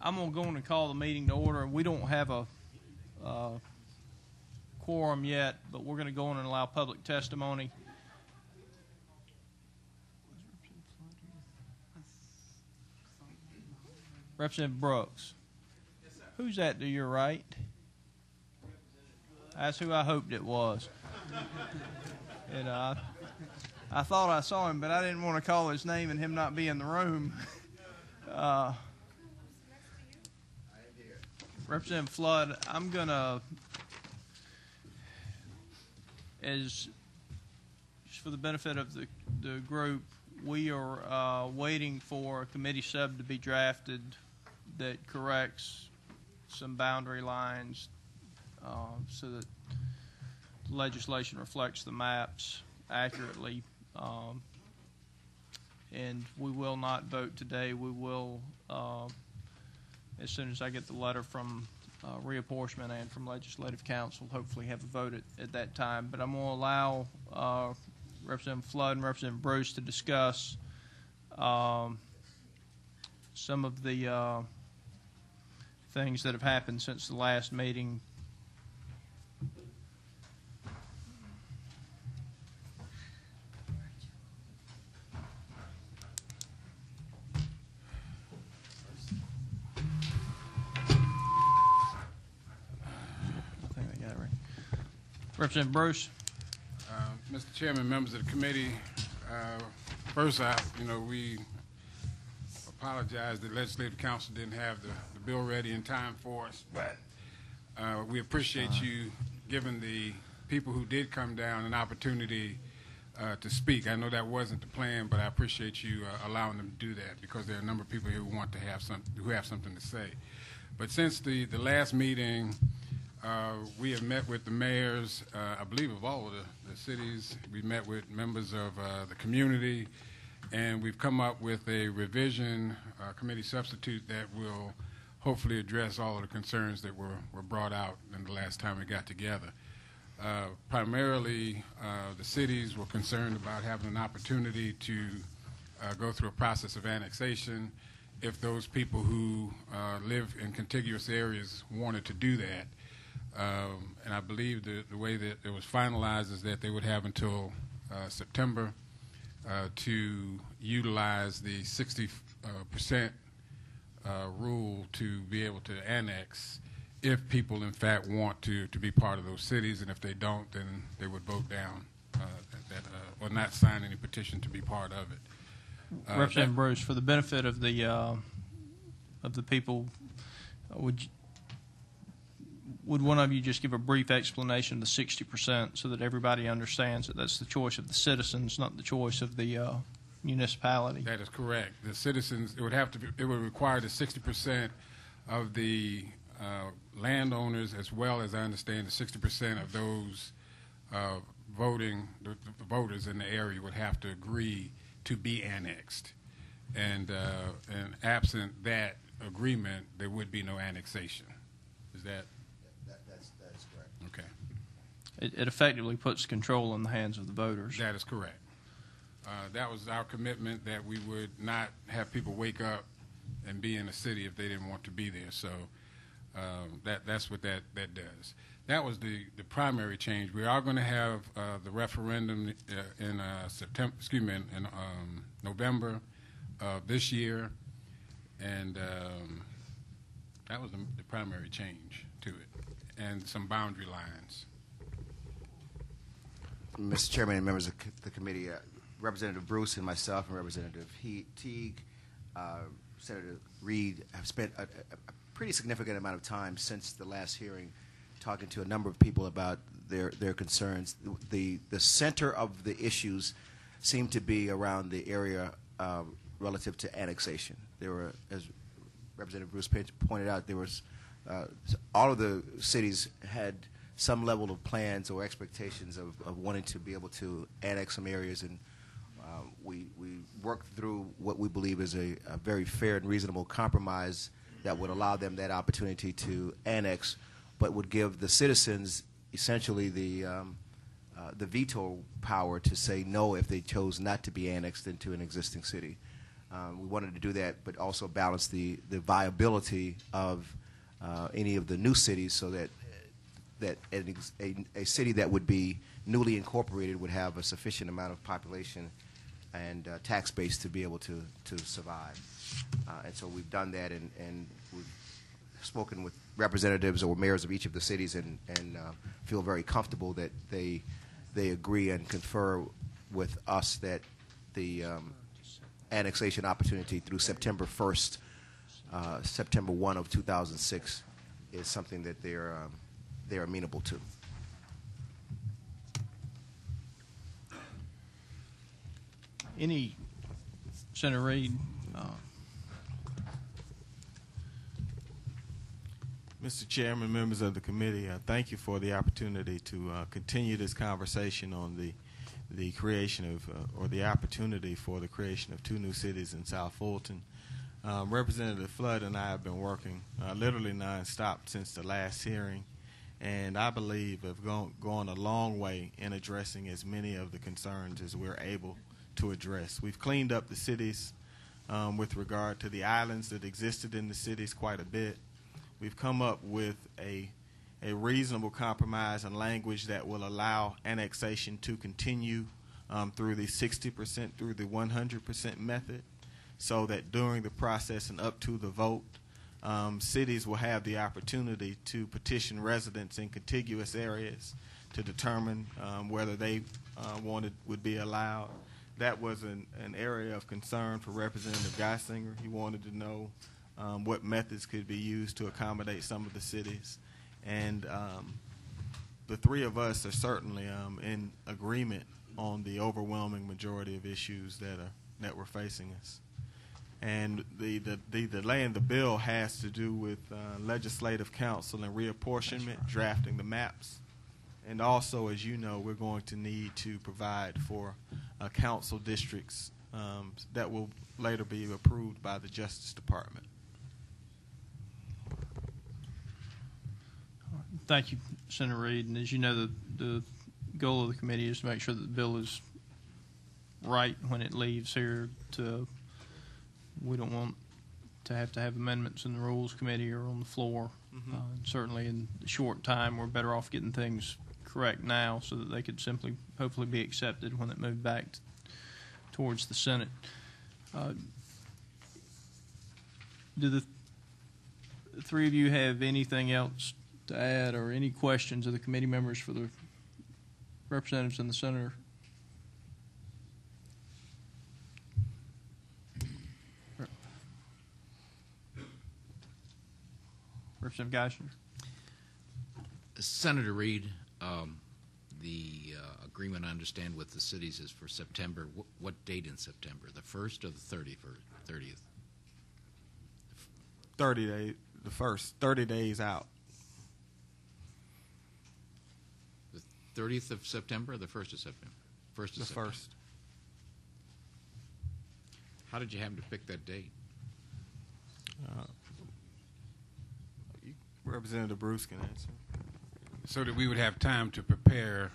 I'm going to go on and call the meeting to order. We don't have a quorum yet, but we're going to go on and allow public testimony. Representative Brooks. Yes, sir. Who's that to your right? That's who I hoped it was. And I thought I saw him, but I didn't want to call his name and him not be in the room. Representative Flood, I'm going to, as just for the benefit of the group, we are waiting for a committee sub to be drafted that corrects some boundary lines so that the legislation reflects the maps accurately. And we will not vote today. We will, as soon as I get the letter from reapportionment and from Legislative Council, hopefully have a vote at that time. But I'm going to allow Representative Flood and Representative Bruce to discuss some of the things that have happened since the last meeting. Representative Bruce. Mr. Chairman, members of the committee, first, we apologize that Legislative Council didn't have the bill ready in time for us, but we appreciate you giving the people who did come down an opportunity to speak. I know that wasn't the plan, but I appreciate you allowing them to do that because there are a number of people here who want to have something to say. But since the last meeting, we have met with the mayors, I believe, of all of the cities. We met with members of the community, and we've come up with a revision committee substitute that will hopefully address all of the concerns that were brought out in the last time we got together. Primarily, the cities were concerned about having an opportunity to go through a process of annexation if those people who live in contiguous areas wanted to do that. And I believe the way that it was finalized is that they would have until September to utilize the 60% rule to be able to annex if people in fact want to be part of those cities, and if they don't, then they would vote down or not sign any petition to be part of it. Representative Bruce, for the benefit of the people, would one of you just give a brief explanation of the 60% so that everybody understands that that's the choice of the citizens, not the choice of the municipality? That is correct. The citizens, it would require the 60% of the landowners, as well as I understand the 60% of those the voters in the area would have to agree to be annexed. And absent that agreement, there would be no annexation. Is that? That's correct. Okay. It effectively puts control in the hands of the voters. That is correct. That was our commitment, that we would not have people wake up and be in a city if they didn't want to be there. So that's what that does. That was the primary change. We are going to have the referendum in November of this year, and that was the primary change to it, and some boundary lines. Mr. Chairman and members of the committee, Representative Bruce and myself and Representative Teague, Senator Reed have spent a pretty significant amount of time since the last hearing talking to a number of people about their concerns. The center of the issues seem to be around the area relative to annexation. There were, as Representative Bruce pointed out, there was all of the cities had some level of plans or expectations of wanting to be able to annex some areas, and we worked through what we believe is a very fair and reasonable compromise that would allow them that opportunity to annex, but would give the citizens essentially the veto power to say no if they chose not to be annexed into an existing city. We wanted to do that, but also balance the viability of any of the new cities, so that a city that would be newly incorporated would have a sufficient amount of population and tax base to be able to survive. And so we've done that, and we've spoken with representatives or mayors of each of the cities, and feel very comfortable that they agree and confer with us that the annexation opportunity through September 1st, September 1 of 2006 is something that they're amenable to. Any, Senator Reid? Mr. Chairman, members of the committee, thank you for the opportunity to continue this conversation on the creation of, or the opportunity for the creation of 2 new cities in South Fulton. Representative Flood and I have been working literally nonstop since the last hearing, and I believe have gone a long way in addressing as many of the concerns as we're able to address. We've cleaned up the cities with regard to the islands that existed in the cities quite a bit. We've come up with a reasonable compromise and language that will allow annexation to continue through the 60% through the 100% method, so that during the process and up to the vote, cities will have the opportunity to petition residents in contiguous areas to determine whether they would be allowed. That was an area of concern for Representative Geisinger. He wanted to know what methods could be used to accommodate some of the cities. And the 3 of us are certainly in agreement on the overwhelming majority of issues that were facing us. And the delay in the bill has to do with legislative council and reapportionment, drafting the maps. And also, as you know, we're going to need to provide for council districts that will later be approved by the Justice Department. Thank you, Senator Reid. And as you know, the goal of the committee is to make sure that the bill is right when it leaves here. We don't want to have amendments in the Rules Committee or on the floor. Mm-hmm. Certainly in the short time, we're better off getting things correct now so that they could simply, hopefully, be accepted when it moved back towards the Senate. Do the 3 of you have anything else to add, or any questions of the committee members for the representatives and the senator? Representative Geisinger. Senator Reid, the agreement I understand with the cities is for September. What date in September? The 1st or the 30th? 30 days. The first 30 days out. The 30th of September or the 1st of September? 1st of September. First. How did you happen to pick that date? Representative Bruce can answer. So that we would have time to prepare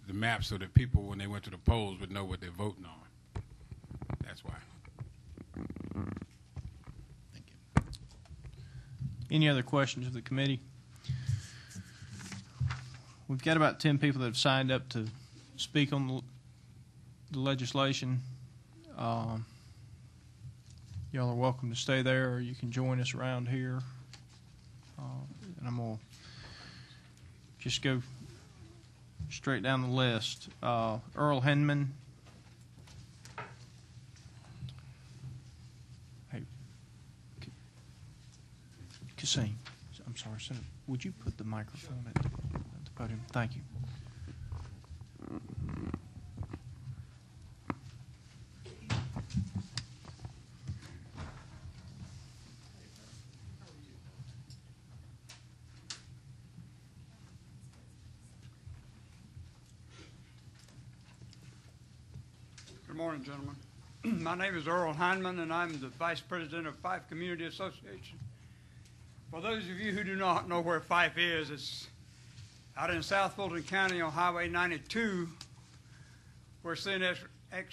the map, so that people, when they went to the polls, would know what they're voting on. That's why. Thank you. Any other questions of the committee? We've got about 10 people that have signed up to speak on the legislation. Y'all are welcome to stay there, or you can join us around here. And I'm going to just go straight down the list. Earl Hein. Hey, Kasim, I'm sorry, Senator, would you put the microphone at the podium? Thank you. Good morning, gentlemen. My name is Earl Hein, and I'm the Vice President of Fife Community Association. For those of you who do not know where Fife is, it's out in South Fulton County on Highway 92, where CNX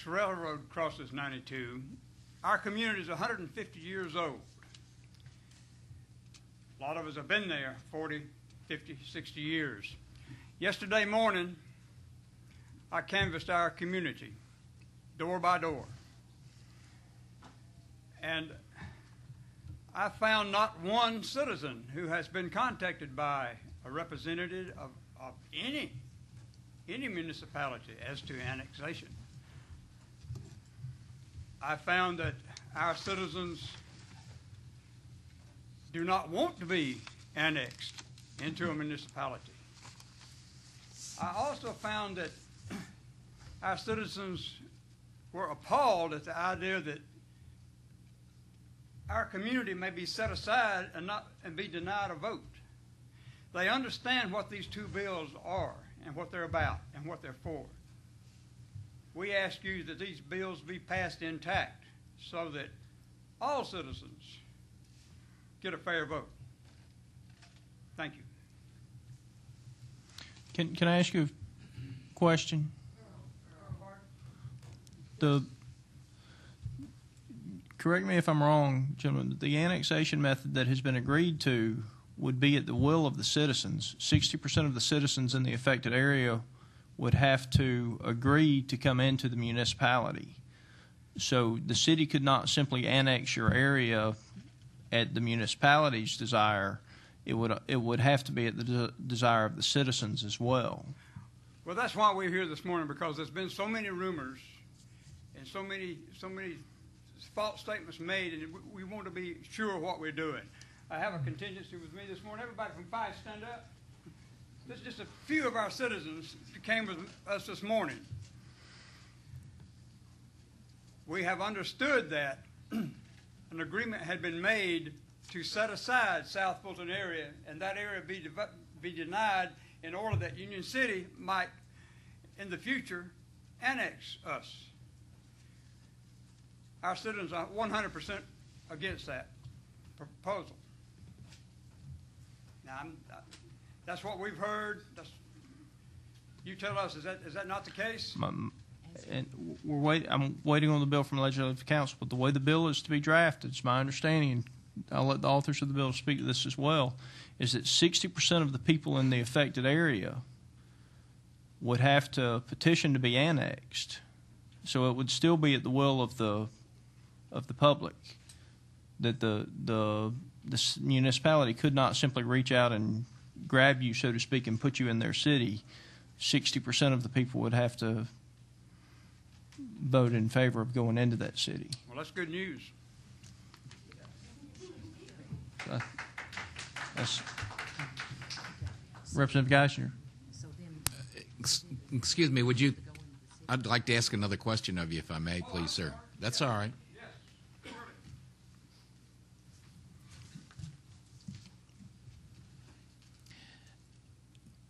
Railroad crosses 92. Our community is 150 years old. A lot of us have been there 40, 50, 60 years. Yesterday morning, I canvassed our community, door by door. And I found not one citizen who has been contacted by a representative of any municipality as to annexation. I found that our citizens do not want to be annexed into a municipality. I also found that our citizens were appalled at the idea that our community may be set aside and be denied a vote. They understand what these two bills are and what they're about and what they're for. We ask you that these bills be passed intact so that all citizens get a fair vote. Thank you. Can I ask you a question? Correct me if I'm wrong, gentlemen, the annexation method that has been agreed to would be at the will of the citizens. 60% of the citizens in the affected area would have to agree to come into the municipality. So the city could not simply annex your area at the municipality's desire. It would have to be at the desire of the citizens as well. Well, that's why we're here this morning, because there's been so many rumors and so many false statements made, and we want to be sure of what we're doing. I have a contingency with me this morning. Everybody from Five, stand up. This is just a few of our citizens who came with us this morning. We have understood that an agreement had been made to set aside South Fulton area, and that area be denied in order that Union City might, in the future, annex us. Our citizens are 100% against that proposal. Now, that's what we've heard. You tell us, is that not the case? And I'm waiting on the bill from the Legislative Council, but the way the bill is to be drafted, it's my understanding, and I'll let the authors of the bill speak to this as well, is that 60% of the people in the affected area would have to petition to be annexed. So it would still be at the will of the public, that the municipality could not simply reach out and grab you, so to speak, and put you in their city. 60% of the people would have to vote in favor of going into that city. Well, that's good news. That's Representative Geisner. Excuse me, I'd like to ask another question of you, if I may, please, sir. That's all right.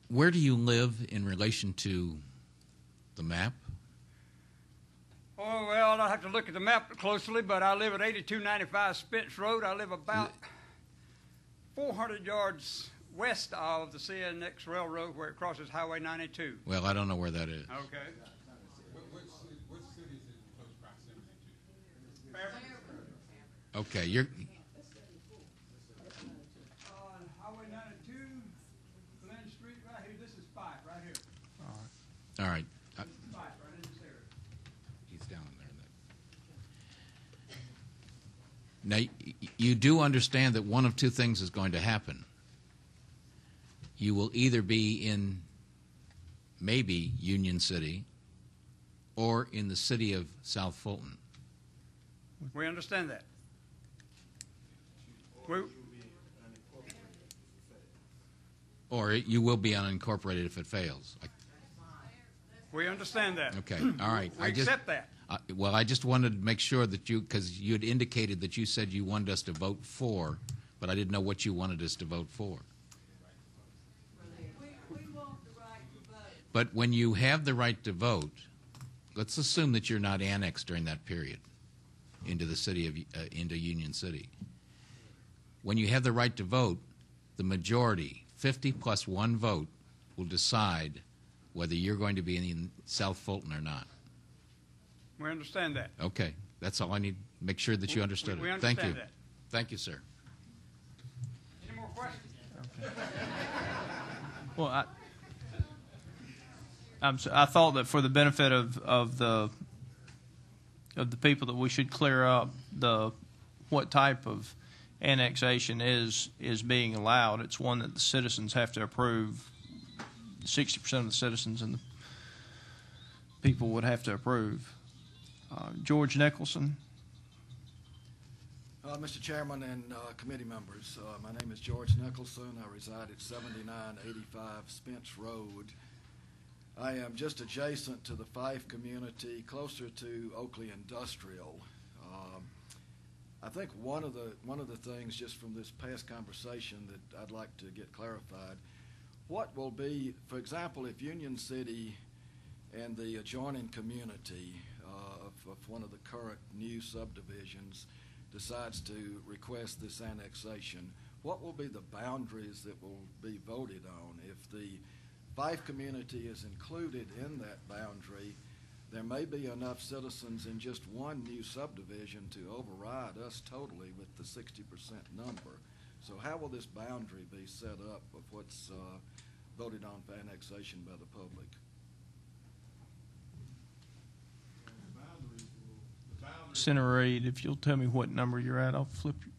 Where do you live in relation to the map? Oh, well, I'll have to look at the map closely, but I live at 8295 Spence Road. I live about 400 yards west of the CNX Railroad where it crosses Highway 92. Well, I don't know where that is. Okay. What city is it in close proximity to? Okay, you're... Highway 92, Glen Street, right here. This is Fife, right here. All right. This is Fife, right in this area. He's down there. Now, you do understand that one of two things is going to happen. You will either be in maybe Union City or in the city of South Fulton. We understand that. Or you will be unincorporated if it fails. We understand that. Okay, all right. We accept that. Well, I just wanted to make sure that because you had indicated that you said you wanted us to vote for, but I didn't know what you wanted us to vote for. We want the right to vote. But when you have the right to vote, let's assume that you're not annexed during that period into the city of into Union City. When you have the right to vote, the majority, 50 plus one vote, will decide whether you're going to be in South Fulton or not. We understand that. Okay. That's all I need. Make sure that you understood We it. understand Thank you. that. Thank you, sir. Any more questions? Well, I thought that for the benefit of the people that we should clear up what type of annexation is being allowed. It's one that the citizens have to approve. 60% of the citizens and the people would have to approve. George Nicholson. Mr. Chairman and committee members, my name is George Nicholson. I reside at 7985 Spence Road. I am just adjacent to the Fife community, closer to Oakley Industrial. I think one of the things just from this past conversation that I'd like to get clarified, what will be, for example, if Union City and the adjoining community of one of the current new subdivisions decides to request this annexation, what will be the boundaries that will be voted on? If the Fife community is included in that boundary, there may be enough citizens in just one new subdivision to override us totally with the 60% number. So how will this boundary be set up of what's voted on for annexation by the public? Senator Reed, if you'll tell me what number you're at, I'll flip you.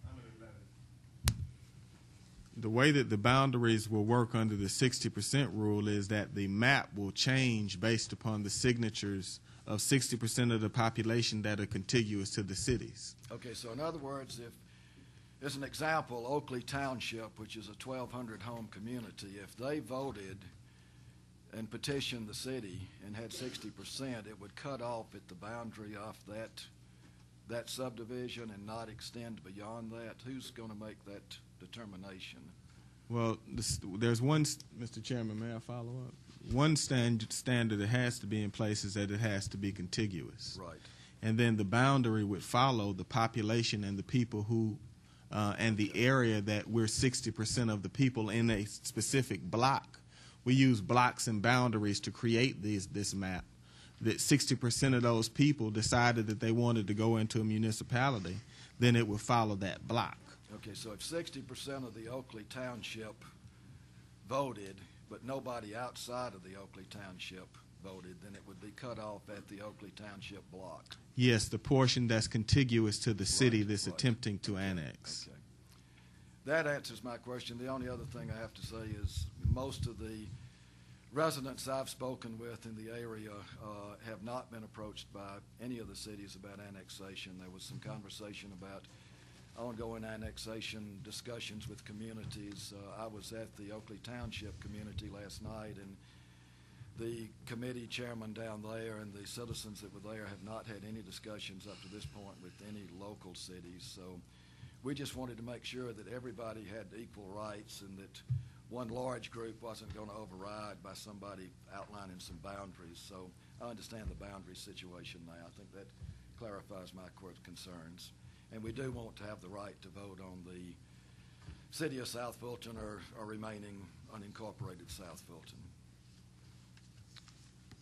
The way that the boundaries will work under the 60% rule is that the map will change based upon the signatures of 60% of the population that are contiguous to the cities. Okay, so in other words, if, as an example, Oakley Township, which is a 1,200 home community, if they voted and petitioned the city and had 60%, it would cut off at the boundary off that subdivision and not extend beyond that. Who's going to make that determination? Well, there's one, Mr. Chairman, may I follow up? One standard that has to be in place is that it has to be contiguous. Right. And then the boundary would follow the population and the people who, and the area that we're 60% of the people in a specific block. We use blocks and boundaries to create this map. That 60% of those people decided that they wanted to go into a municipality, then it would follow that block. Okay, so if 60% of the Oakley Township voted, but nobody outside of the Oakley Township voted, then it would be cut off at the Oakley Township block. Yes, the portion that's contiguous to the city that's right. attempting to annex. Okay. That answers my question. The only other thing I have to say is most of the residents I've spoken with in the area have not been approached by any of the cities about annexation. There was some conversation about ongoing annexation discussions with communities. I was at the Oakley Township community last night, and the committee chairman down there and the citizens that were there have not had any discussions up to this point with any local cities. So we just wanted to make sure that everybody had equal rights and that one large group wasn't going to override by somebody outlining some boundaries. So I understand the boundary situation now. I think that clarifies my concerns. And we do want to have the right to vote on the city of South Fulton or remaining unincorporated South Fulton.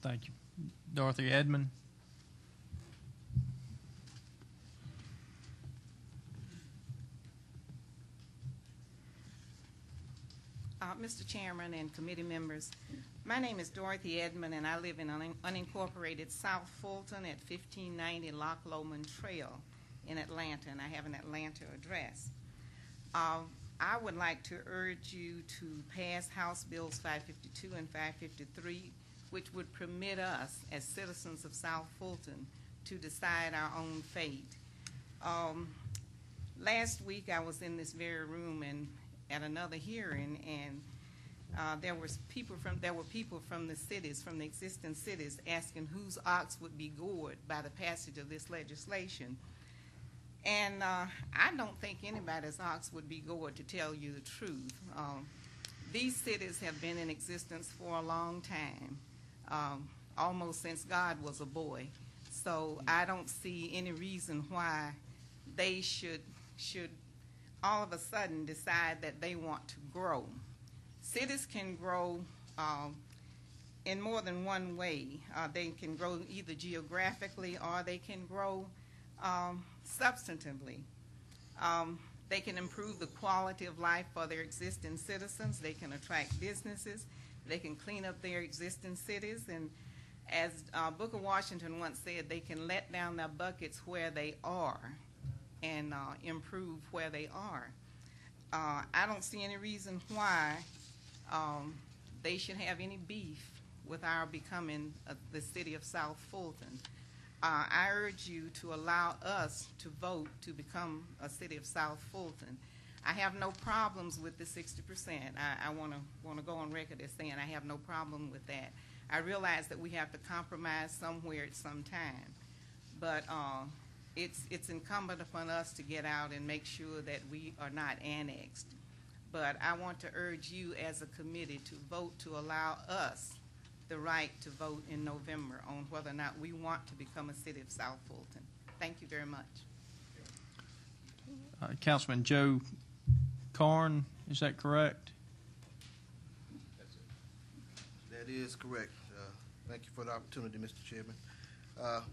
Thank you. Dorothy Edmond. Mr. Chairman and committee members, my name is Dorothy Edmond, and I live in unincorporated South Fulton at 1590 Loch Lomond Trail in Atlanta, and I have an Atlanta address. I would like to urge you to pass House Bills 552 and 553, which would permit us as citizens of South Fulton to decide our own fate. Last week I was in this very room and at another hearing, and there were people from the cities, from the existing cities, asking whose ox would be gored by the passage of this legislation. And I don't think anybody's ox would be gored, to tell you the truth. These cities have been in existence for a long time, almost since God was a boy. So I don't see any reason why they should all of a sudden decide that they want to grow. Cities can grow in more than one way. They can grow either geographically or they can grow substantively. They can improve the quality of life for their existing citizens. They can attract businesses. They can clean up their existing cities. And as Booker Washington once said, they can let down their buckets where they are and improve where they are. I don't see any reason why they should have any beef with our becoming the city of South Fulton. I urge you to allow us to vote to become a city of South Fulton. I have no problems with the 60%. I want to go on record as saying I have no problem with that. I realize that we have to compromise somewhere at some time, but it's incumbent upon us to get out and make sure that we are not annexed. But I want to urge you as a committee to vote to allow us the right to vote in November on whether or not we want to become a city of South Fulton. Thank you very much. Councilman Joe Carn, is that correct? That is correct. Thank you for the opportunity, Mr. Chairman.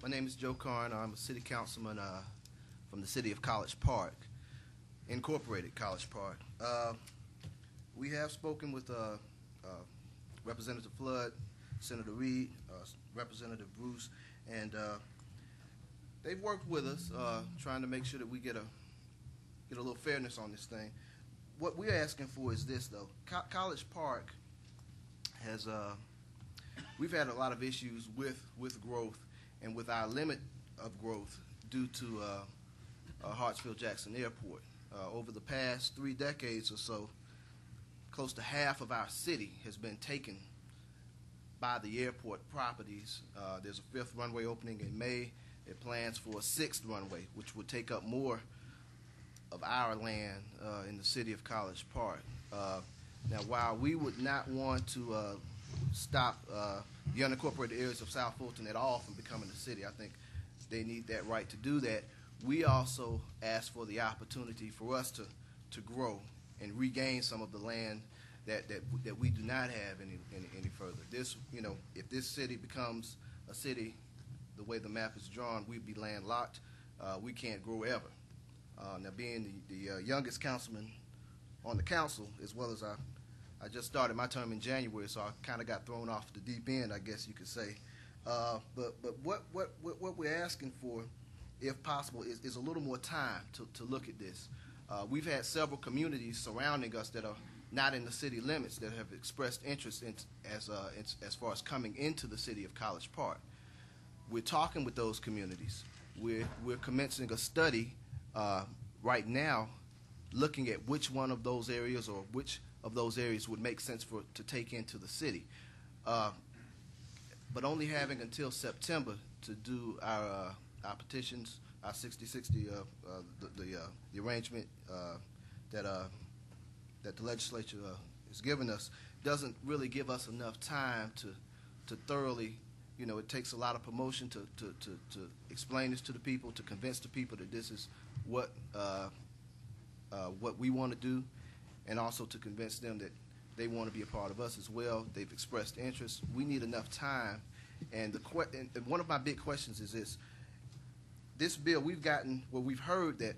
My name is Joe Carn. I'm a city councilman from the city of College Park, Incorporated College Park. We have spoken with Representative Flood, Senator Reed, Representative Bruce, and they've worked with us, trying to make sure that we get a little fairness on this thing. What we're asking for is this, though. College Park has we've had a lot of issues with growth and with our limit of growth due to Hartsfield-Jackson Airport. Over the past 3 decades or so, close to half of our city has been taken by the airport properties. There's a 5th runway opening in May. It plans for a 6th runway, which would take up more of our land in the city of College Park. Now, while we would not want to stop the unincorporated areas of South Fulton at all from becoming a city, I think they need that right to do that. We also ask for the opportunity for us to grow and regain some of the land that we do not have any further. This, if this city becomes a city the way the map is drawn, we'd be landlocked. We can't grow ever. Now, being the youngest councilman on the council, as well as I just started my term in January, so I kind of got thrown off the deep end, I guess you could say. But what we're asking for, if possible, is a little more time to look at this. We've had several communities surrounding us that are not in the city limits that have expressed interest as far as coming into the city of College Park. We're talking with those communities. We're commencing a study right now looking at which one of those areas or which of those areas would make sense to take into the city. But only having until September to do our petitions, our 60-60, the arrangement that the legislature has given us, doesn't really give us enough time to thoroughly, it takes a lot of promotion to explain this to the people, to convince the people that this is what we want to do, and also to convince them that they want to be a part of us as well. They've expressed interest. We need enough time. And one of my big questions is this bill, we've heard that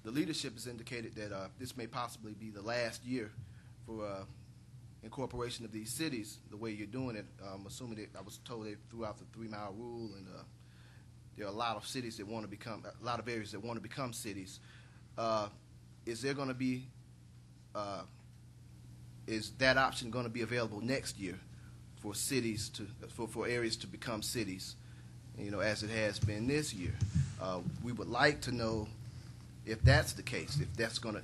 the leadership has indicated that this may possibly be the last year for incorporation of these cities the way you're doing it. I'm assuming that I was told they threw out the 3-mile rule, and there are a lot of cities that want to become, a lot of areas that want to become cities. Is there going to be, is that option going to be available next year for cities for areas to become cities, as it has been this year? We would like to know if that's the case, if that's going to,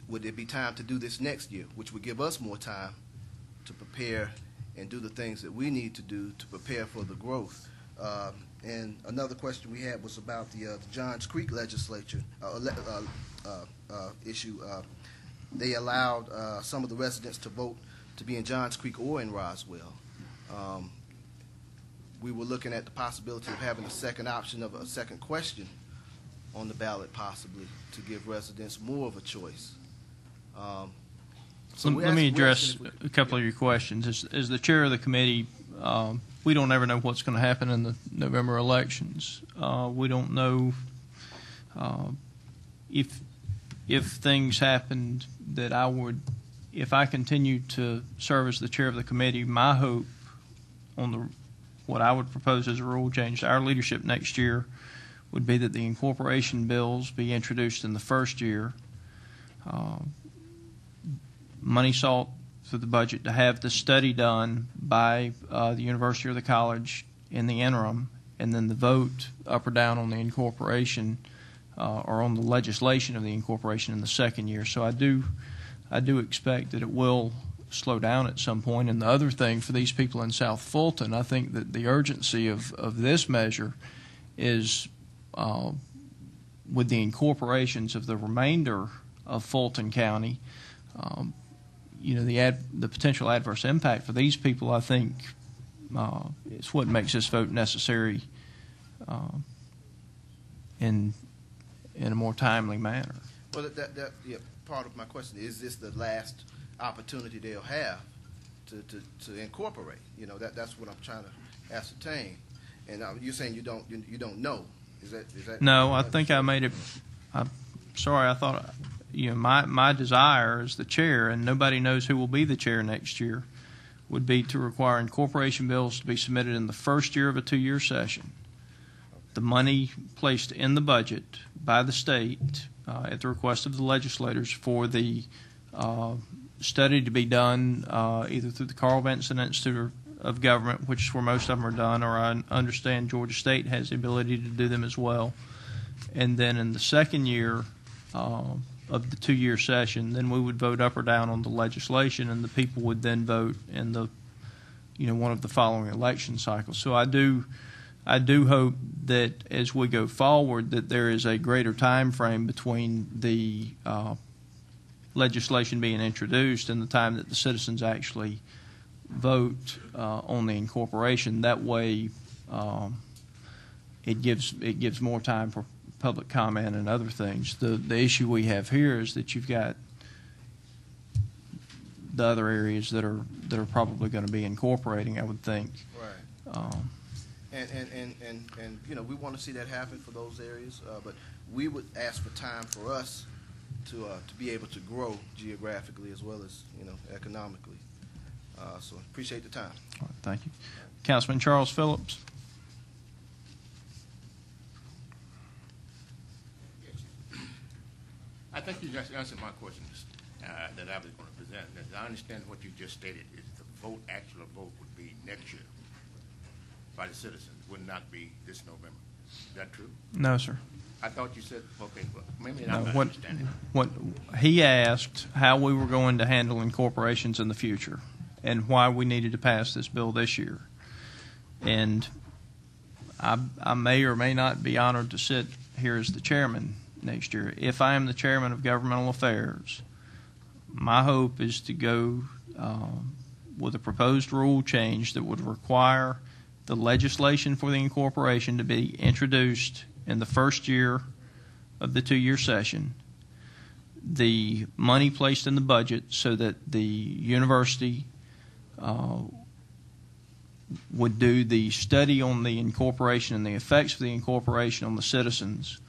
would there be time to do this next year, which would give us more time to prepare and do the things that we need to do to prepare for the growth. And another question we had was about the Johns Creek legislature issue. They allowed some of the residents to vote to be in Johns Creek or in Roswell. We were looking at the possibility of having a second option of a second question on the ballot, possibly, to give residents more of a choice. So let me address a couple of your questions. As the chair of the committee, we don't ever know what's going to happen in the November elections. We don't know If things happened that if I continue to serve as the chair of the committee, my hope on what I would propose as a rule change to our leadership next year would be that the incorporation bills be introduced in the first year, money sought through the budget to have the study done by the university or the college in the interim, and then the vote up or down on the incorporation or on the legislation of the incorporation in the second year. So I do expect that it will slow down at some point. And the other thing for these people in South Fulton, I think that the urgency of this measure is with the incorporations of the remainder of Fulton County, the potential adverse impact for these people, I think, is what makes this vote necessary in a more timely manner. Well, part of my question is this the last opportunity they'll have to incorporate? That's what I'm trying to ascertain. And you're saying you don't know. Is that? No, I think I made it. I'm sorry. I thought my desire as the chair, and nobody knows who will be the chair next year, would be to require incorporation bills to be submitted in the first year of a 2-year session. The money placed in the budget by the state at the request of the legislators for the study to be done either through the Carl Vinson Institute of Government, which is where most of them are done, or I understand Georgia State has the ability to do them as well. And then in the second year of the 2-year session, then we would vote up or down on the legislation, and the people would then vote in the one of the following election cycles. So I do hope that as we go forward that there is a greater time frame between the legislation being introduced and the time that the citizens actually vote on the incorporation. That way it gives more time for public comment and other things. The issue we have here is that you've got the other areas that are probably going to be incorporating, I would think. Right. And we want to see that happen for those areas, but we would ask for time for us to be able to grow geographically as well as economically. So appreciate the time. All right, thank you. Councilman Charles Phillips. Yes. I think you just answered my questions that I was going to present. As I understand what you just stated, is the actual vote would be next year by the citizens, would not be this November. Is that true? No, sir. I thought you said, okay, well, maybe I'm not what understanding. What he asked how we were going to handle incorporations in the future and why we needed to pass this bill this year. And I may or may not be honored to sit here as the chairman next year. If I am the chairman of Governmental Affairs, my hope is to go with a proposed rule change that would require the legislation for the incorporation to be introduced in the first year of the 2-year session, the money placed in the budget so that the university would do the study on the incorporation and the effects of the incorporation on the citizens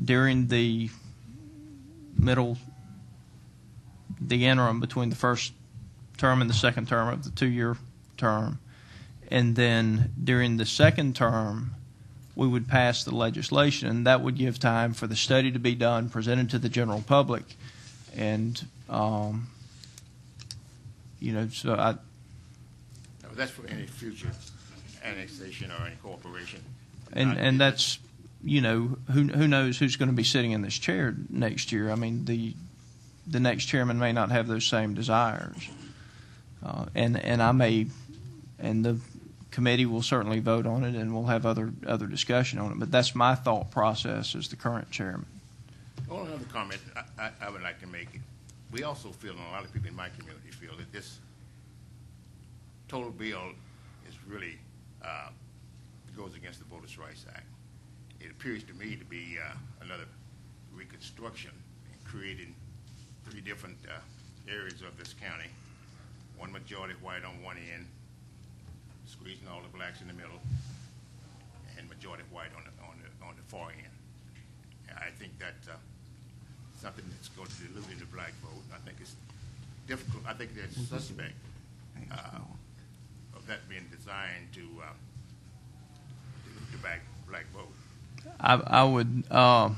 during the interim between the first term and the second term of the 2-year term. And then during the second term, we would pass the legislation, and that would give time for the study to be done, presented to the general public, and so I. No, that's for any future annexation or incorporation. And that's who knows who's going to be sitting in this chair next year. I mean, the next chairman may not have those same desires, and I may, and the committee will certainly vote on it, and we'll have other discussion on it. But that's my thought process as the current chairman. Well, another comment I would like to make. We also feel, and a lot of people in my community feel, that this total bill is really goes against the Voters' Rights Act. It appears to me to be another reconstruction and creating 3 different areas of this county. One majority white on one end, squeezing all the blacks in the middle, and majority white on the far end. I think that's something that's going to dilute the black vote. I think it's difficult. I think there's suspect of that being designed to dilute the black vote. I would. I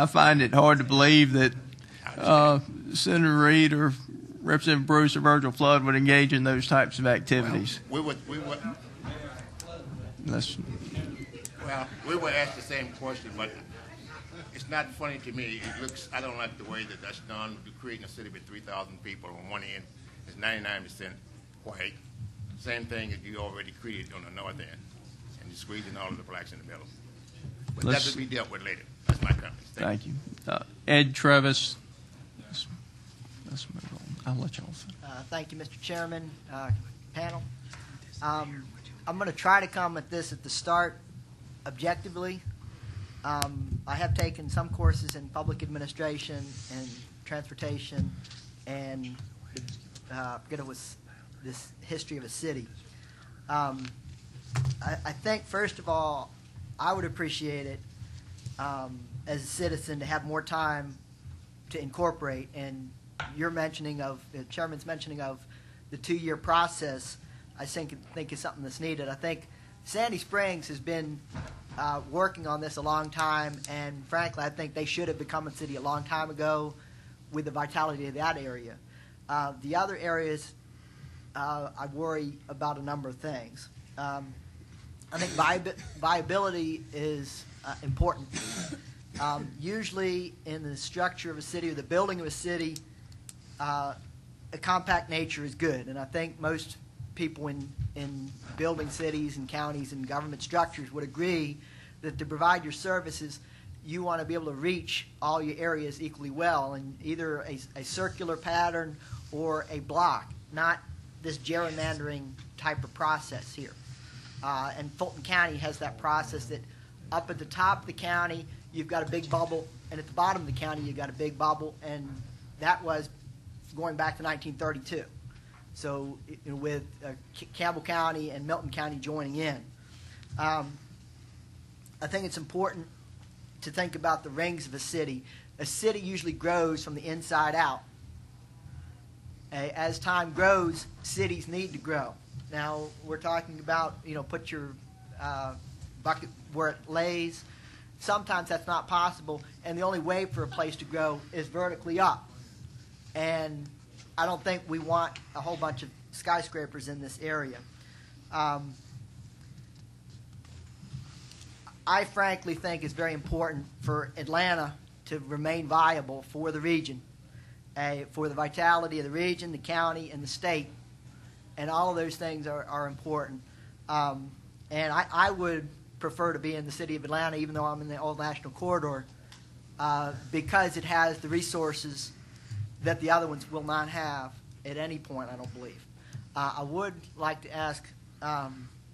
find it hard to believe that Senator Reid or Representative Bruce or Virgil Flood would engage in those types of activities. We would ask the same question, but it's not funny to me. It looks, I don't like the way that that's done. You're creating a city with 3,000 people on one end. It's 99% white. Same thing as you already created on the north end. And you're squeezing all of the blacks in the middle. But that will be dealt with later. That's my comment. Thank you. Ed Trevis. Let's move on. I'll let y'all finish. Thank you, Mr. Chairman, panel. I'm going to try to come at this at the start objectively. I have taken some courses in public administration and transportation and I forget it was this history of a city. I think, first of all, I would appreciate it as a citizen to have more time to incorporate. And your mentioning of, the chairman's mentioning of the 2-year process, I think is something that's needed. I think Sandy Springs has been working on this a long time, and frankly, I think they should have become a city a long time ago with the vitality of that area. The other areas, I worry about a number of things. I think viability is important. Usually in the structure of a city or the building of a city, a compact nature is good. And I think most people in building cities and counties and government structures would agree that to provide your services, you want to be able to reach all your areas equally well, and either a circular pattern or a block, not this gerrymandering type of process here. And Fulton County has that process that up at the top of the county, you've got a big bubble, and at the bottom of the county, you've got a big bubble, and that was going back to 1932. So with Campbell County and Milton County joining in. I think it's important to think about the rings of a city. A city usually grows from the inside out. As time grows, cities need to grow. Now, we're talking about, put your bucket where it lays. Sometimes that's not possible, and the only way for a place to grow is vertically up. And I don't think we want a whole bunch of skyscrapers in this area. I frankly think it's very important for Atlanta to remain viable for the region, for the vitality of the region, the county, and the state. And all of those things are important. And I would prefer to be in the city of Atlanta, even though I'm in the Old National Corridor, because it has the resources that the other ones will not have at any point, I don't believe. I would like to ask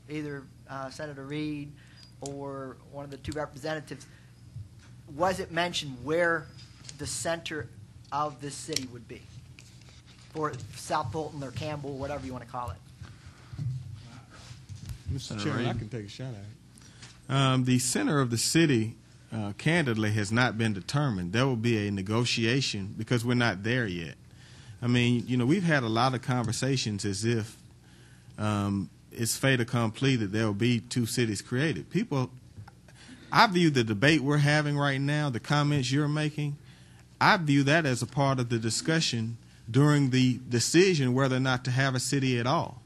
either Senator Reid or one of the two representatives, was it mentioned where the center of this city would be? Or South Fulton or Campbell, whatever you want to call it. Mr. Chairman, I can take a shot at it. The center of the city, candidly, has not been determined. There will be a negotiation because we're not there yet. I mean, we've had a lot of conversations as if it's fait accompli that there will be two cities created. I view the debate we're having right now, the comments you're making, I view that as a part of the discussion during the decision whether or not to have a city at all.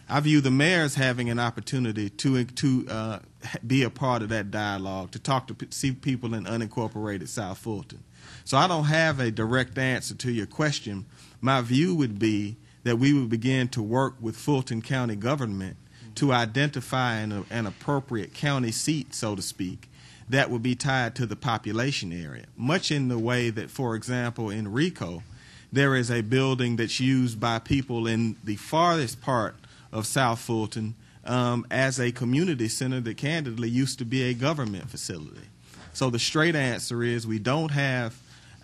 I view the mayor as having an opportunity to be a part of that dialogue, to talk to see people in unincorporated South Fulton. So I don't have a direct answer to your question. My view would be that we would begin to work with Fulton County government to identify an appropriate county seat, so to speak, that would be tied to the population area, much in the way that, for example, in Rico, there is a building that's used by people in the farthest part of South Fulton as a community center that candidly used to be a government facility. So the straight answer is we don't have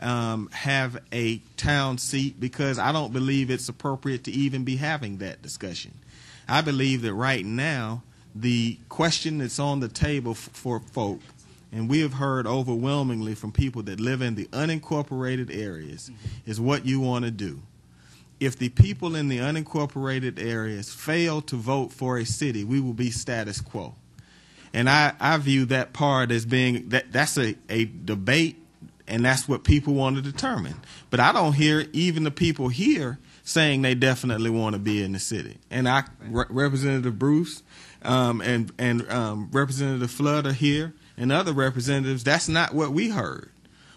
a town seat because I don't believe it's appropriate to even be having that discussion. I believe that right now the question that's on the table for folk, and we have heard overwhelmingly from people that live in the unincorporated areas, is what you want to do. If the people in the unincorporated areas fail to vote for a city, we will be status quo. And I view that part as being, that's a debate, and that's what people want to determine. But I don't hear even the people here saying they definitely want to be in the city. And Representative Bruce and Representative Flood are here, and other representatives, that's not what we heard.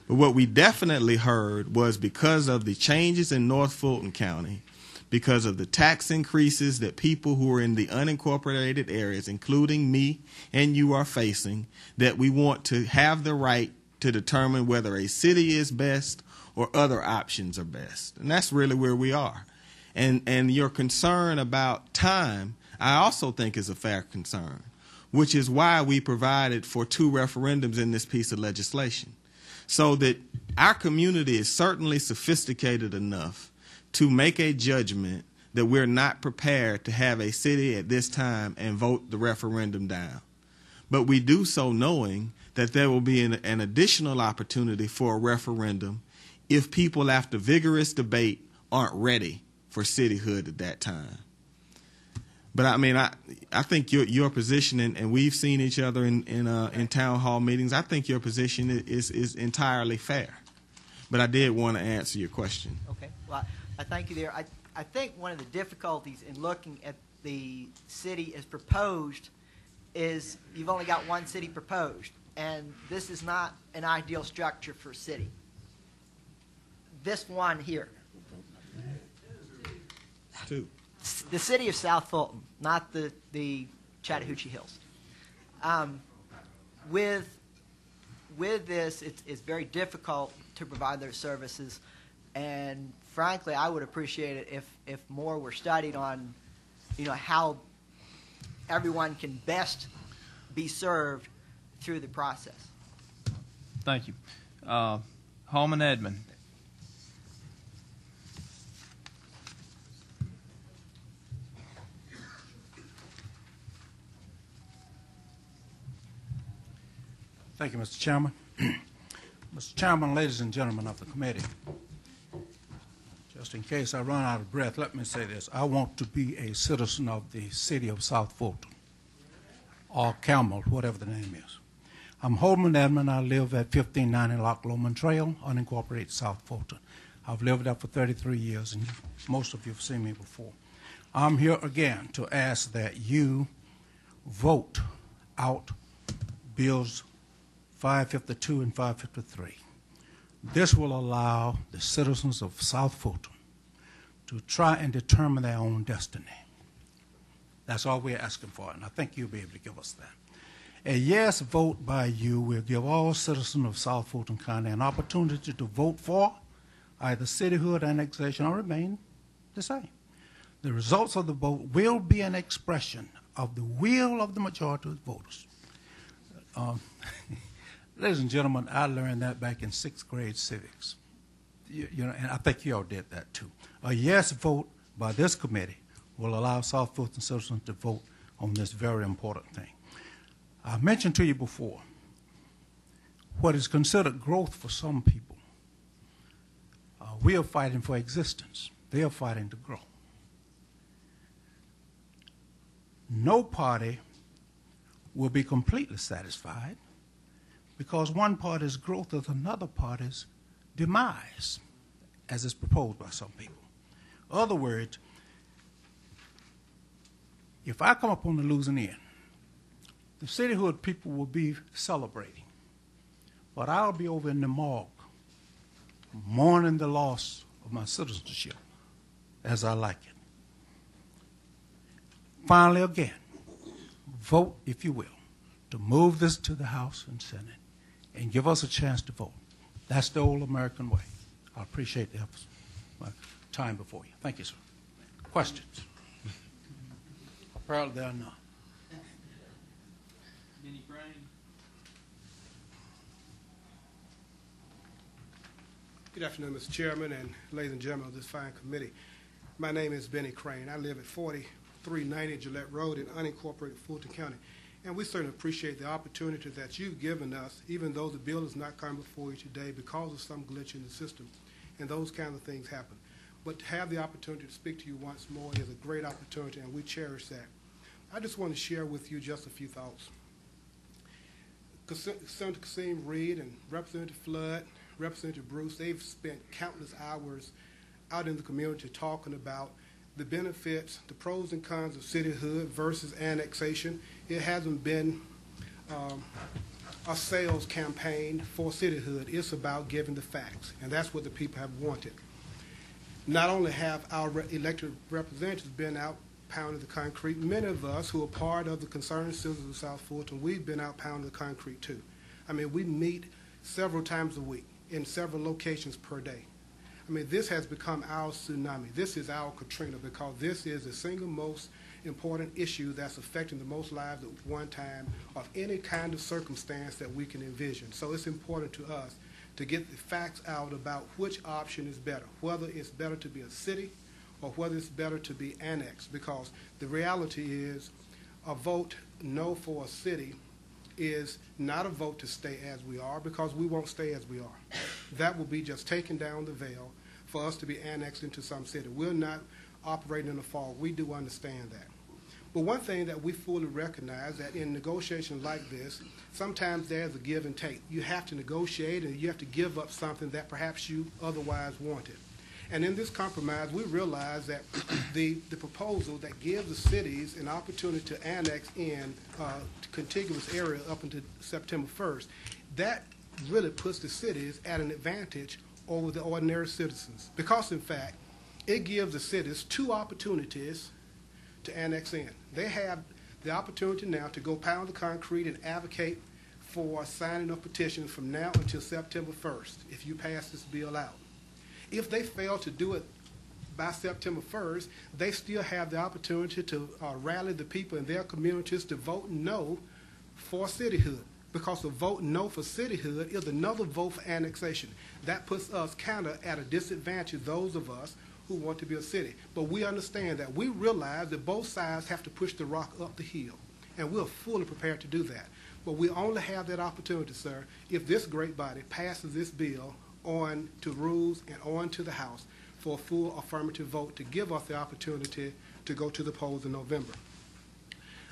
But what we definitely heard was because of the changes in North Fulton County, because of the tax increases that people who are in the unincorporated areas, including me and you, are facing, that we want to have the right to determine whether a city is best or other options are best. And that's really where we are. And your concern about time, I also think is a fair concern, which is why we provided for 2 referendums in this piece of legislation, so that our community is certainly sophisticated enough to make a judgment that we're not prepared to have a city at this time and vote the referendum down. But we do so knowing that there will be an additional opportunity for a referendum if people, after vigorous debate, aren't ready for cityhood at that time. But I mean, I think your position, and we've seen each other in town hall meetings, I think your position is entirely fair. But I did want to answer your question. Okay. Well, I thank you there. I think one of the difficulties in looking at the city as proposed is you've only got one city proposed, and this is not an ideal structure for a city. This one here. 2. The city of South Fulton, not the Chattahoochee Hills. With this, it's very difficult to provide those services, and frankly, I would appreciate it if more were studied on, how everyone can best be served through the process. Thank you. Holman Edmond. Thank you, Mr. Chairman. Mr. Chairman, ladies and gentlemen of the committee, just in case I run out of breath, let me say this. I want to be a citizen of the city of South Fulton, or Campbell, whatever the name is. I'm Holman Edmond. I live at 1590 Loch Lomond Trail, unincorporated South Fulton. I've lived there for 33 years, and most of you have seen me before. I'm here again to ask that you vote out bills 552 and 553. This will allow the citizens of South Fulton to try and determine their own destiny. That's all we're asking for, and I think you'll be able to give us that. A yes vote by you will give all citizens of South Fulton County an opportunity to vote for either cityhood, annexation, or remain the same. The results of the vote will be an expression of the will of the majority of the voters. Ladies and gentlemen, I learned that back in 6th grade civics. And I think you all did that too. A yes vote by this committee will allow South Fulton citizens to vote on this very important thing. I mentioned to you before what is considered growth for some people. We are fighting for existence. They are fighting to grow. No party will be completely satisfied, because one party's growth is another party's demise, as is proposed by some people. In other words, if I come up on the losing end, the cityhood people will be celebrating, but I'll be over in the morgue mourning the loss of my citizenship as I like it. Finally, again, vote, if you will, to move this to the House and Senate and give us a chance to vote. That's the old American way. I appreciate my time before you. Thank you, sir. Questions? Apparently there are none. Good afternoon, Mr. Chairman and ladies and gentlemen of this fine committee. My name is Benny Crane. I live at 40 390 Gillette Road in unincorporated Fulton County. And we certainly appreciate the opportunity that you've given us, even though the bill is not coming before you today because of some glitch in the system, and those kind of things happen. But to have the opportunity to speak to you once more is a great opportunity, and we cherish that. I just want to share with you just a few thoughts. Senator Kasim Reed and Representative Flood, Representative Bruce, they've spent countless hours out in the community talking about the benefits, the pros and cons of cityhood versus annexation. It hasn't been a sales campaign for cityhood. It's about giving the facts, and that's what the people have wanted. Not only have our elected representatives been out pounding the concrete, many of us who are part of the concerned citizens of South Fulton, we've been out pounding the concrete too. I mean, we meet several times a week in several locations per day. I mean, this has become our tsunami. This is our Katrina, because this is the single most important issue that's affecting the most lives at one time of any kind of circumstance that we can envision. So it's important to us to get the facts out about which option is better, whether it's better to be a city or whether it's better to be annexed, because the reality is a vote no for a city is not a vote to stay as we are, because we won't stay as we are. That will be just taking down the veil for us to be annexed into some city. We're not operating in the fog. We do understand that. But one thing that we fully recognize, that in negotiations like this, sometimes there's a give and take. You have to negotiate, and you have to give up something that perhaps you otherwise wanted. And in this compromise, we realize that the proposal that gives the cities an opportunity to annex in contiguous area up until September 1st, that really puts the cities at an advantage over the ordinary citizens. Because, in fact, it gives the cities two opportunities to annex in. They have the opportunity now to go pound the concrete and advocate for signing of petitions from now until September 1st, if you pass this bill out. If they fail to do it by September 1st, they still have the opportunity to rally the people in their communities to vote no for cityhood, because a vote no for cityhood is another vote for annexation. That puts us kind of at a disadvantage, those of us who want to be a city. But we understand that. We realize that both sides have to push the rock up the hill, and we're fully prepared to do that. But we only have that opportunity, sir, if this great body passes this bill on to rules and on to the House for a full affirmative vote to give us the opportunity to go to the polls in November.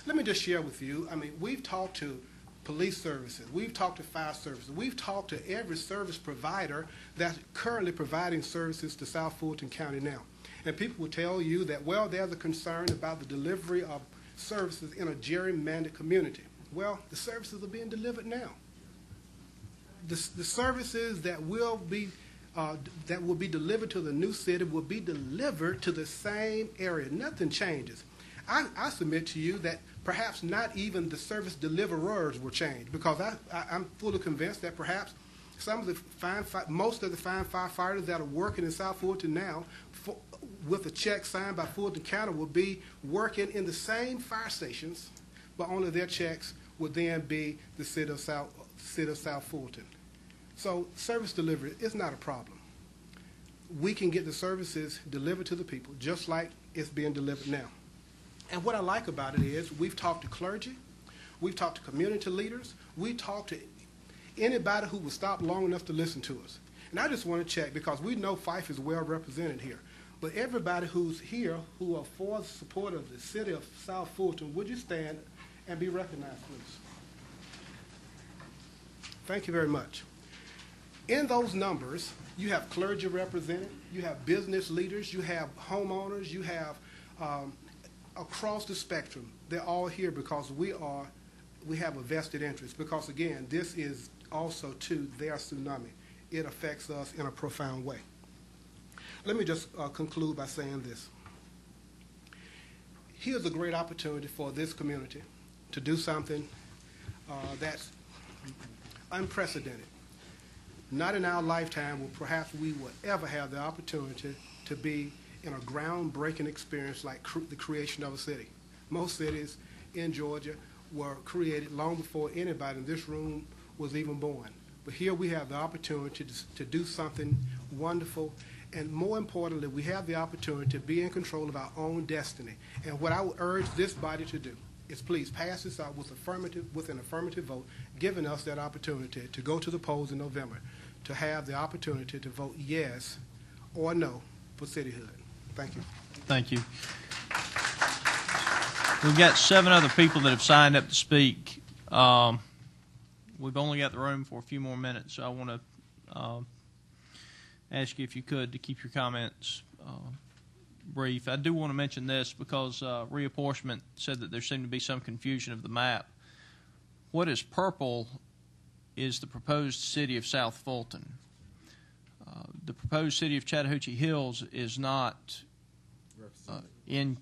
Let me just share with you, I mean, we've talked to police services, we've talked to fire services, we've talked to every service provider that's currently providing services to South Fulton County now. And people will tell you that, well, there's a concern about the delivery of services in a gerrymandered community. Well, the services are being delivered now. The services that will be delivered to the new city will be delivered to the same area. Nothing changes. I submit to you that perhaps not even the service deliverers will change, because I'm fully convinced that perhaps most of the fine firefighters that are working in South Fulton now with a check signed by Fulton County will be working in the same fire stations, but only their checks would then be the city of South Fulton. So service delivery is not a problem. We can get the services delivered to the people just like it's being delivered now. And what I like about it is we've talked to clergy, we've talked to community leaders, we talked to anybody who will stop long enough to listen to us. And I just want to check, because we know Fife is well represented here, but everybody who's here who are for the support of the city of South Fulton, would you stand and be recognized, please? Thank you very much. In those numbers, you have clergy represented, you have business leaders, you have homeowners, you have across the spectrum. They're all here because we have a vested interest, because again, this is also too their tsunami. It affects us in a profound way. Let me just conclude by saying this. Here's a great opportunity for this community to do something that's unprecedented. Not in our lifetime will perhaps we will ever have the opportunity to be in a groundbreaking experience like the creation of a city. Most cities in Georgia were created long before anybody in this room was even born. But here we have the opportunity to do something wonderful And more importantly, we have the opportunity to be in control of our own destiny. And what I would urge this body to do is please pass this out with an affirmative vote, giving us that opportunity to go to the polls in November, to have the opportunity to vote yes or no for cityhood. Thank you. Thank you. We've got 7 other people that have signed up to speak. We've only got the room for a few more minutes, so I want to ask you if you could to keep your comments brief. I do want to mention this because reapportionment said that there seemed to be some confusion of the map. What is purple is the proposed city of South Fulton. The proposed city of Chattahoochee Hills is not in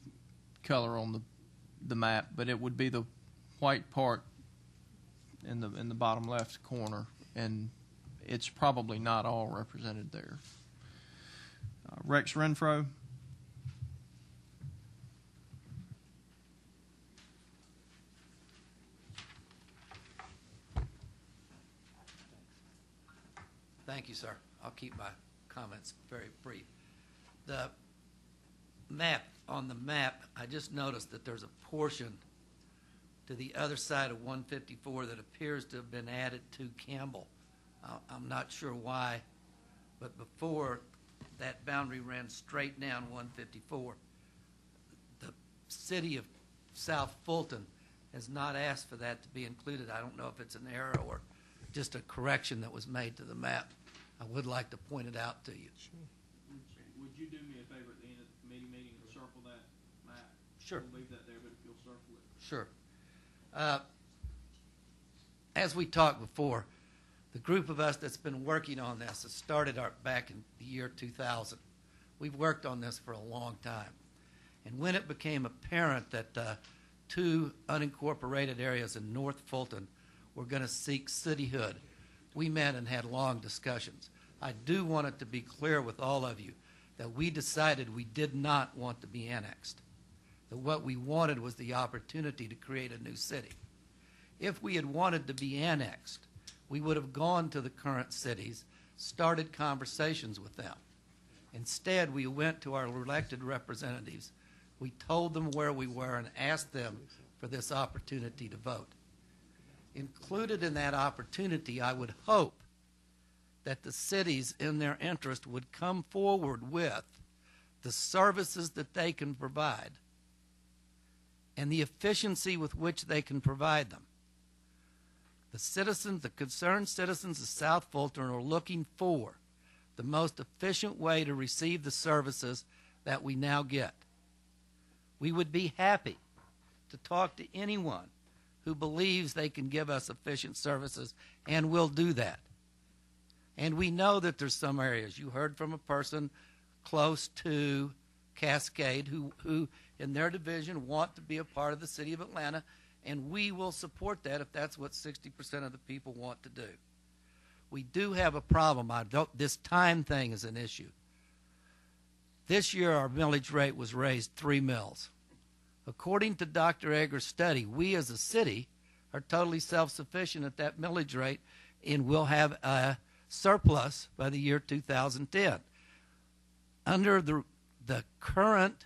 color on the map, but it would be the white part in the bottom left corner, and it's probably not all represented there. Rex Renfro. Thank you, sir. I'll keep my comments very brief. The map, on the map, I just noticed that there's a portion to the other side of 154 that appears to have been added to Campbell. I'm not sure why, but before that boundary ran straight down 154. The city of South Fulton has not asked for that to be included. I don't know if it's an error or just a correction that was made to the map. I would like to point it out to you. Sure. Would you do me a favor at the end of the committee meeting and circle that map? Sure. We'll leave that there, but if you'll circle it. Sure. As we talked before, the group of us that's been working on this has started back in the year 2000. We've worked on this for a long time. And when it became apparent that 2 unincorporated areas in North Fulton were going to seek cityhood, we met and had long discussions. I do want it to be clear with all of you that we decided we did not want to be annexed, that what we wanted was the opportunity to create a new city. If we had wanted to be annexed, we would have gone to the current cities, started conversations with them. Instead, we went to our elected representatives. We told them where we were and asked them for this opportunity to vote. Included in that opportunity, I would hope that the cities in their interest would come forward with the services that they can provide and the efficiency with which they can provide them. The citizens, the concerned citizens of South Fulton are looking for the most efficient way to receive the services that we now get. We would be happy to talk to anyone who believes they can give us efficient services, and will do that. And we know that there's some areas. You heard from a person close to Cascade who in their division want to be a part of the city of Atlanta, and we will support that if that's what 60% of the people want to do. We do have a problem. This time thing is an issue. This year our millage rate was raised 3 mills. According to Dr. Egger's study, we as a city are totally self-sufficient at that millage rate, and we'll have a surplus by the year 2010. Under the current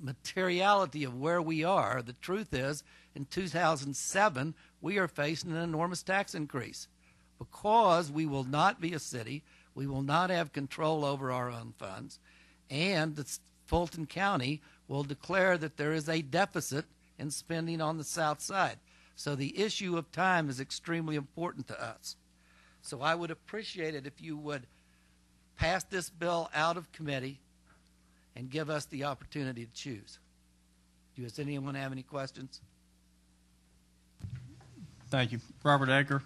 materiality of where we are, the truth is, in 2007, we are facing an enormous tax increase because we will not be a city, we will not have control over our own funds, and the Fulton County will declare that there is a deficit in spending on the south side. So the issue of time is extremely important to us. So I would appreciate it if you would pass this bill out of committee and give us the opportunity to choose. Does anyone have any questions? Thank you. Robert Egger.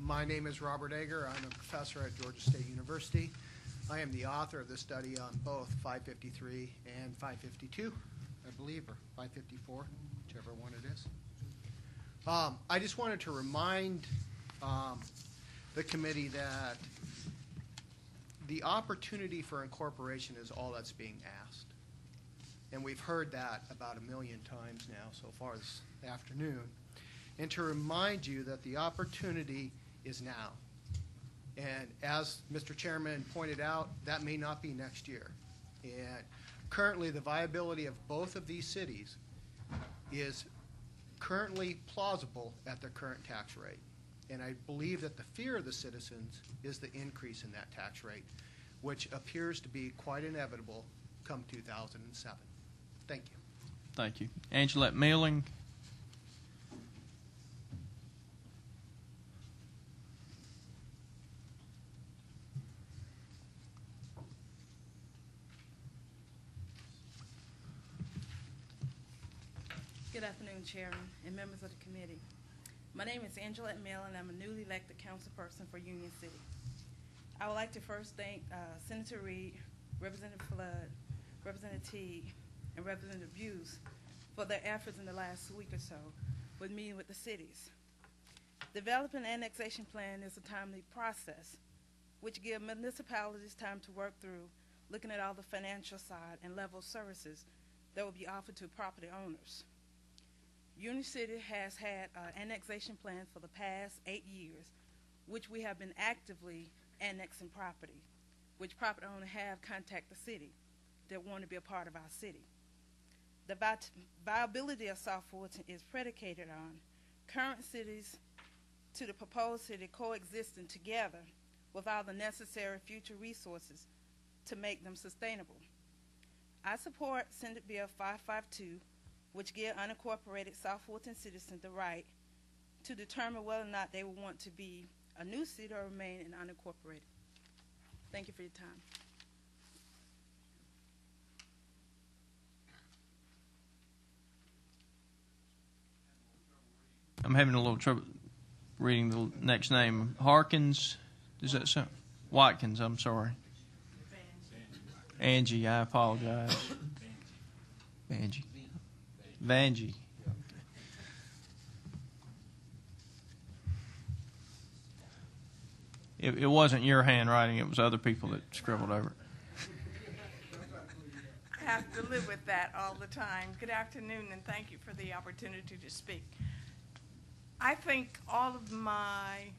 My name is Robert Egger. I'm a professor at Georgia State University. I am the author of the study on both 553 and 552, I believe, or 554, whichever one it is. I just wanted to remind the committee that the opportunity for incorporation is all that's being asked. And we've heard that about 1 million times now so far this afternoon. And to remind you that the opportunity is now. And as Mr. Chairman pointed out, that may not be next year. And currently, the viability of both of these cities is currently plausible at their current tax rate. And I believe that the fear of the citizens is the increase in that tax rate, which appears to be quite inevitable come 2007. Thank you. Thank you. Angelette Milling. Good afternoon, Chairman and members of the committee. My name is Angelette Milling, and I'm a newly elected councilperson for Union City. I would like to first thank Senator Reed, Representative Flood, Representative Teague, and Representative Buse for their efforts in the last week or so with meeting with the cities. Developing an annexation plan is a timely process, which gives municipalities time to work through looking at all the financial side and level of services that will be offered to property owners. Union City has had an annexation plan for the past 8 years, which we have been actively annexing property, which property owners have contacted the city that want to be a part of our city. The viability of South Fulton is predicated on current cities to the proposed city coexisting together with all the necessary future resources to make them sustainable. I support Senate Bill 552, which give unincorporated South Fulton citizens the right to determine whether or not they will want to be a new city or remain an unincorporated. Thank you for your time. I'm having a little trouble reading the next name. Harkins, is that so? Watkins, I'm sorry. Angie, I apologize. Angie. Vangie. It wasn't your handwriting, it was other people that scribbled over it. I have to live with that all the time. Good afternoon, and thank you for the opportunity to speak. I think all of my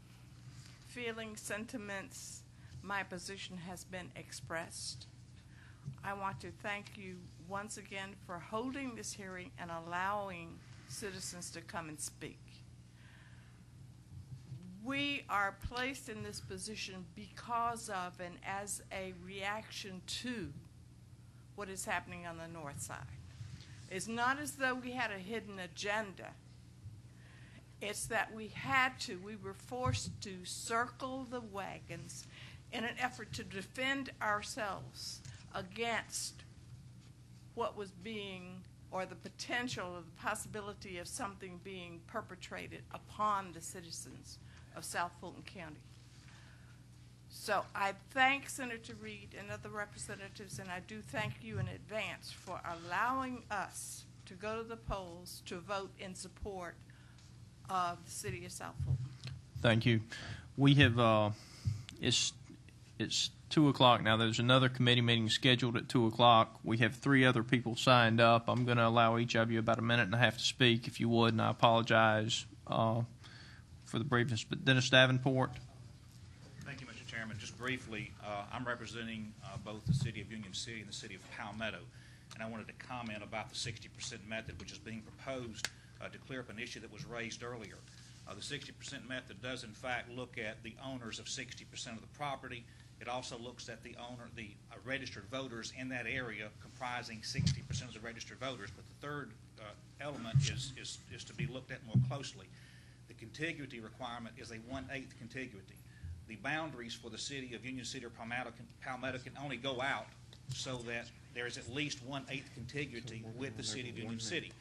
feelings, sentiments, my position has been expressed. I want to thank you once again for holding this hearing and allowing citizens to come and speak. We are placed in this position because of and as a reaction to what is happening on the north side. It's not as though we had a hidden agenda. It's that we were forced to circle the wagons in an effort to defend ourselves against what was being, or the potential or the possibility of something being perpetrated upon the citizens of South Fulton County. So I thank Senator Reed and other representatives, and I do thank you in advance for allowing us to go to the polls to vote in support of the city of South Fulton. Thank you. We have, it's 2 o'clock now. There's another committee meeting scheduled at 2 o'clock. We have 3 other people signed up. I'm going to allow each of you about a minute and a half to speak, if you would, and I apologize for the briefness. But Dennis Davenport. Thank you, Mr. Chairman. Just briefly, I'm representing both the city of Union City and the city of Palmetto, and I wanted to comment about the 60% method, which is being proposed to clear up an issue that was raised earlier. The 60% method does, in fact, look at the owners of 60% of the property. It also looks at the registered voters in that area, comprising 60% of the registered voters. But the third element is to be looked at more closely. The contiguity requirement is a 1/8 contiguity. The boundaries for the city of Union City or Palmetto can only go out so that there is at least 1/8 contiguity with the city of Union City.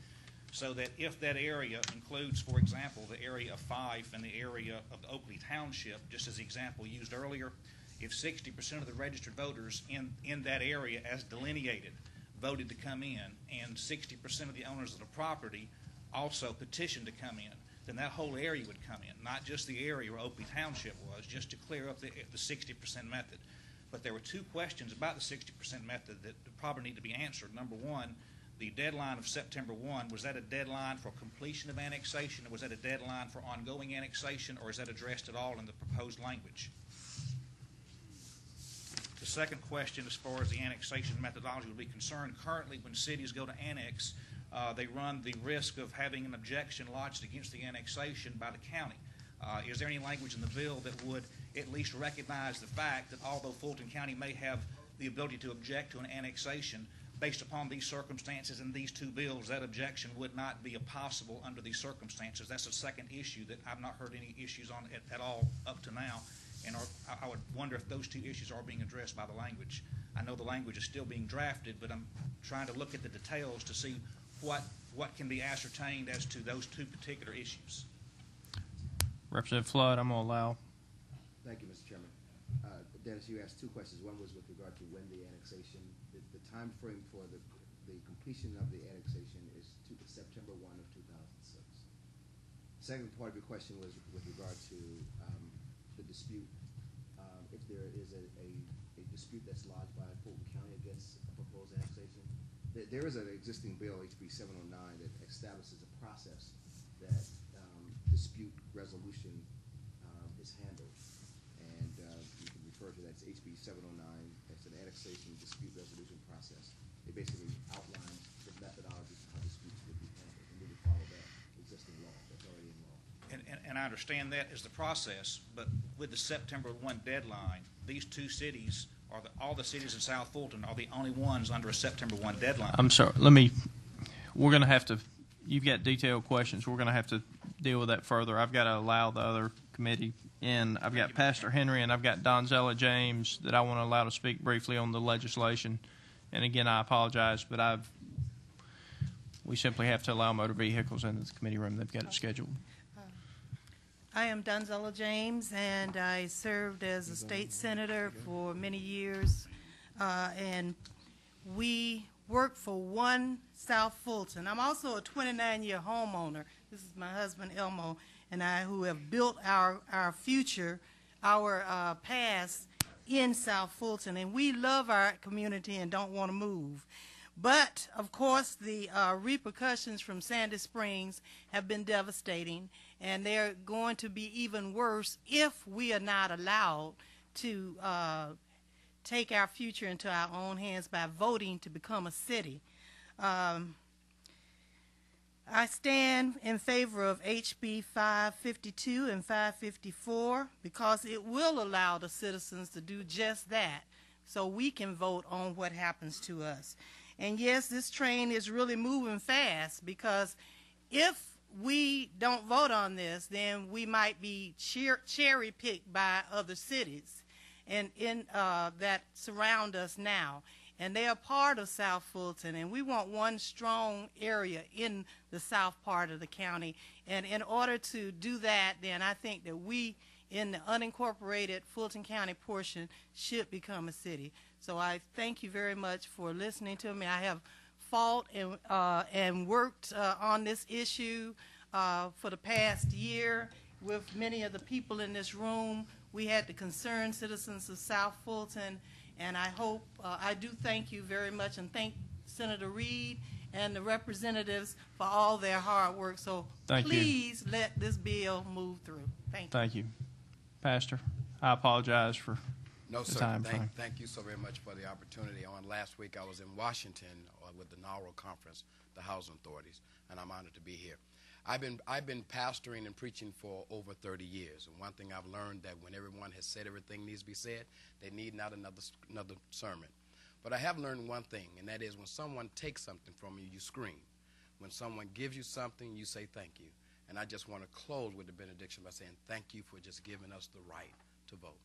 So that if that area includes, for example, the area of Fife and the area of the Oakley Township, just as the example used earlier, if 60% of the registered voters in that area as delineated voted to come in, and 60% of the owners of the property also petitioned to come in, then that whole area would come in, not just the area where Oakley Township was, just to clear up the 60% method. But there were 2 questions about the 60% method that probably need to be answered. Number one, the deadline of September 1, was that a deadline for completion of annexation, or was that a deadline for ongoing annexation, or is that addressed at all in the proposed language? The second question, as far as the annexation methodology would be concerned, currently when cities go to annex, they run the risk of having an objection lodged against the annexation by the county. Is there any language in the bill that would at least recognize the fact that although Fulton County may have the ability to object to an annexation, based upon these circumstances and these two bills, that objection would not be possible under these circumstances? That's a second issue that I've not heard any issues on at all up to now, and I would wonder if those two issues are being addressed by the language. I know the language is still being drafted, but I'm trying to look at the details to see what can be ascertained as to those two particular issues. Representative Flood, I'm going to allow. Thank you, Mr. Chairman. Dennis, you asked two questions. One was with regard to when the annexation, the time frame for the completion of the annexation is September 1 of 2006. Second part of your question was with regard to the dispute. If there is a dispute that's lodged by Fulton County against a proposed annexation, there is an existing bill, HB 709, that establishes a process that dispute resolution is handled. And you can refer to that as HB 709. It's an annexation dispute resolution process. It basically outlines the methodology for how disputes would be handled, and we would follow that existing law that's already in law. And I understand that as the process, but with the September 1 deadline, these two cities, all the cities in South Fulton, are the only ones under a September 1 deadline. I'm sorry. We're going to have to. You've got detailed questions. We're going to have to deal with that further. I've got to allow the other committee in. I've got Pastor Henry and I've got Donzella James that I want to allow to speak briefly on the legislation. And again, I apologize, but we simply have to allow motor vehicles into the committee room. They've got it scheduled. I am Donzella James, and I served as a state senator for many years. And we work for One South Fulton. I'm also a 29-year homeowner. This is my husband, Elmo, and I, who have built our future, our past in South Fulton. And we love our community and don't want to move. But, of course, the repercussions from Sandy Springs have been devastating, and they're going to be even worse if we are not allowed to take our future into our own hands by voting to become a city. I stand in favor of HB 552 and 554 because it will allow the citizens to do just that, so we can vote on what happens to us. And yes, this train is really moving fast, because if we don't vote on this, then we might be cherry-picked by other cities and that surround us now. And they are part of South Fulton, and we want one strong area in the south part of the county. And in order to do that, then I think that we, in the unincorporated Fulton County portion, should become a city. So I thank you very much for listening to me. I have fought and worked on this issue for the past year with many of the people in this room. We had the concerned citizens of South Fulton, and I hope, I do thank you very much, and thank Senator Reed and the representatives for all their hard work. So please let this bill move through. Thank you. Thank you. Pastor, I apologize for No, the sir. time frame. Thank you so very much for the opportunity. On last week, I was in Washington with the NARO conference, the housing authorities, and I'm honored to be here. I've been pastoring and preaching for over 30 years, and one thing I've learned, that when everyone has said everything needs to be said, they need not another sermon. But I have learned one thing, and that is when someone takes something from you, you scream. When someone gives you something, you say thank you. And I just want to close with the benediction by saying thank you for just giving us the right to vote.